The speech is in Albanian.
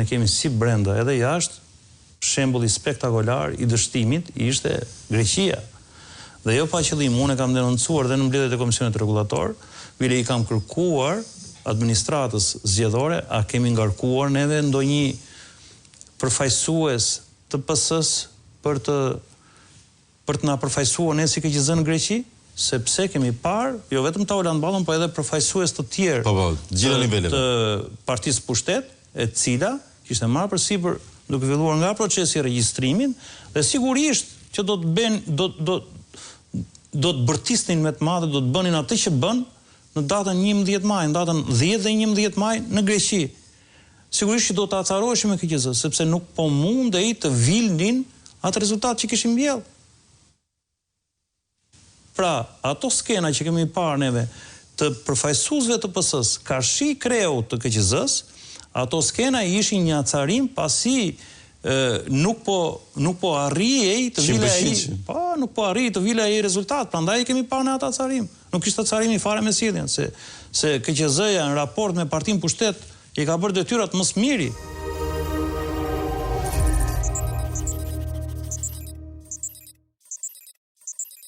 kemi si brenda edhe jashtë, shembulli spektakolar i dështimit ishte Greqia. Dhe jo pa qëllim, unë e kam denoncuar dhe në mbledhjet e Komisionit Rregullator, bile i kam kërkuar administratës zgjedhore, a kemi ngarkuar neve ndonjë përfaqësues të PS-s për të na përfaqësuar ne si KQZ në Greqi, sepse kemi parë, jo vetëm Taulan Ballon, po edhe përfaqësues të tjerë të Partisë Pushtet, e cila kishte marrë përsipër duke filluar nga procesi i regjistrimin, dhe sigurisht që do të bërtisnin me të madhe, do të bënin atë që bën në datën 11 maj, në datën 10 dhe 11 maj në Greqi. Sigurisht që do të acaroheshin me KQZ, sepse nuk po mundej të vilnin atë rezultat që kishin mbjell. Pra, ato skena që kemi parë neve të përfaqësuesve të PS-s, karshi kreu të KQZ-s, ato skena ishin një acarim pasi nuk po arrijej të vile ai. Po, nuk po arrijej të vile ai rezultat, prandaj kemi parë në atë acarim. Nuk ishte acarimi fare me sjelljen, se KQZ-ja në raport me Partinë Pushtet i ka bërë detyrat më së miri.